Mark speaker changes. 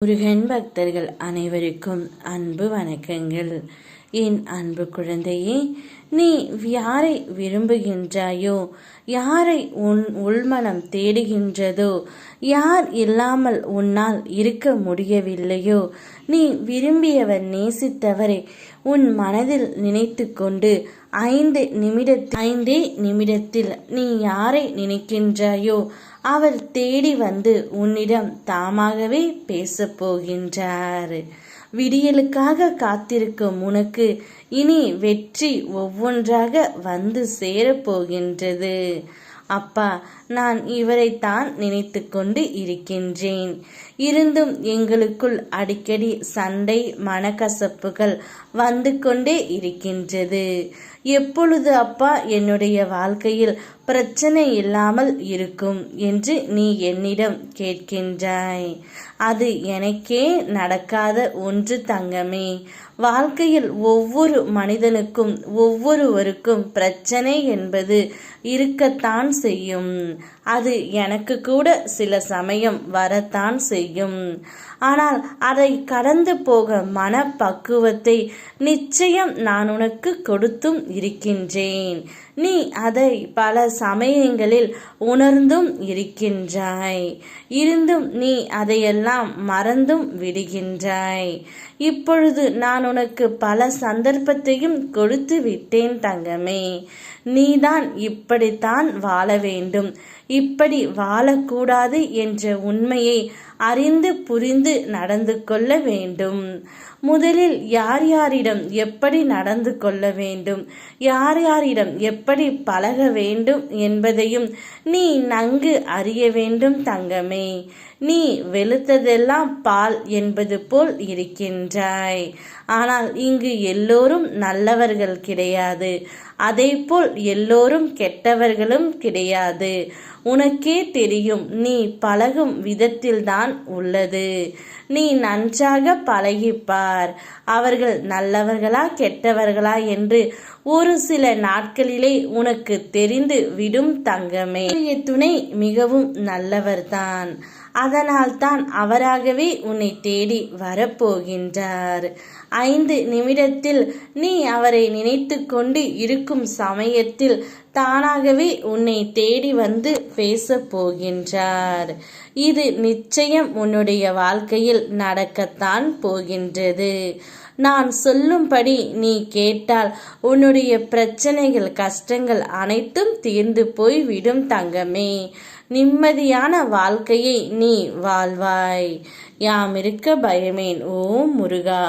Speaker 1: முருகன் பக்தர்கள் அனைவருக்கும் அன்பு வணக்கங்கள். என் அன்பு குழந்தையே, நீ யாரை விரும்புகின்றாயோ, யாரை உன் உள்மனம் தேடுகின்றதோ, யார் இல்லாமல் உன்னால் இருக்க முடியவில்லையோ, நீ விரும்பியவர் நேசித்தவரை உன் மனதில் நினைத்து கொண்டு 5 நிமிடத்தில் நீ யாரை நினைக்கின்றாயோ அவர் தேடி வந்து உன்னிடம் தாமாகவே பேசப் போகின்றார். விடியலுக்காக காத்திருக்கும் உனக்கு இனி வெற்றி ஒவ்வொன்றாக வந்து சேரப்போகின்றது. அப்பா, நான் இவரைத்தான் நினைத்து கொண்டு இருக்கின்றேன். இருந்தும் எங்களுக்குள் அடிக்கடி சண்டை, மனக்கசப்புகள் வந்து கொண்டே இருக்கின்றது. எப்பொழுது அப்பா என்னுடைய வாழ்க்கையில் பிரச்சனை இல்லாமல் இருக்கும் என்று நீ என்னிடம் கேட்கின்றாய். அது எனக்கே நடக்காத ஒன்று தங்கமே. வாழ்க்கையில் ஒவ்வொரு மனிதனுக்கும் ஒவ்வொருவருக்கும் பிரச்சனை என்பது இருக்கத்தான் செய்யும். அது எனக்கு கூட சில சமயம் வரத்தான் செய்யும். ஆனால் அதை கடந்து போக மனப்பக்குவத்தை நிச்சயம் நான் உனக்கு கொடுத்தும் இருக்கின்றேன். நீ அதை பல சமயங்களில் உணர்ந்தும் இருக்கின்றாய். இருந்தும் நீ அதையெல்லாம் மறந்தும் விடுகின்றாய். இப்பொழுது நான் உனக்கு பல சந்தர்ப்பத்தையும் கொடுத்து விட்டேன் தங்கமே. நீதான் இப்படித்தான் வாழ வேண்டும், இப்படி வாழக்கூடாது என்ற உண்மையை அறிந்து புரிந்து நடந்து கொள்ள வேண்டும். முதலில் யார் யாரிடம் எப்படி நடந்து கொள்ள வேண்டும், யார் யாரிடம் எப்படி பழக வேண்டும் என்பதையும் நீ நன்கு அறிய வேண்டும் தங்கமே. நீ வெளுத்ததெல்லாம் பால் என்பது போல் இருக்கின்றாய். ஆனால் இங்கு எல்லோரும் நல்லவர்கள் கிடையாது, அதேபோல் எல்லோரும் கெட்டவர்களும் கிடையாது. உனக்கே தெரியும், நீ பழகும் விதத்தில்தான் உள்ளது. நீ நன்றாக பழகிப்பார். அவர்கள் நல்லவர்களா கெட்டவர்களா என்று ஒரு சில நாட்களிலே உனக்கு தெரிந்து விடும் தங்கமே. துணை மிகவும் நல்லவர்தான். அதனால் தான் அவராகவே உன்னை தேடி வரப்போகின்றார். 5 நிமிடத்தில் நீ அவரை நினைத்து கொண்டு இருக்கும் சமயத்தில் தானாகவே உன்னை தேடி வந்து பேசப் போகின்றார். இது நிச்சயம் உன்னுடைய வாழ்க்கையில் நடக்கத்தான் போகின்றது. நான் சொல்லும்படி நீ கேட்டால் உன்னுடைய பிரச்சனைகள், கஷ்டங்கள் அனைத்தும் தீர்ந்து போய் விடும் தங்கமே. நிம்மதியான வாழ்க்கையை நீ வாழ்வாய். யாம் இருக்க பயமேன். ஓம் முருகா.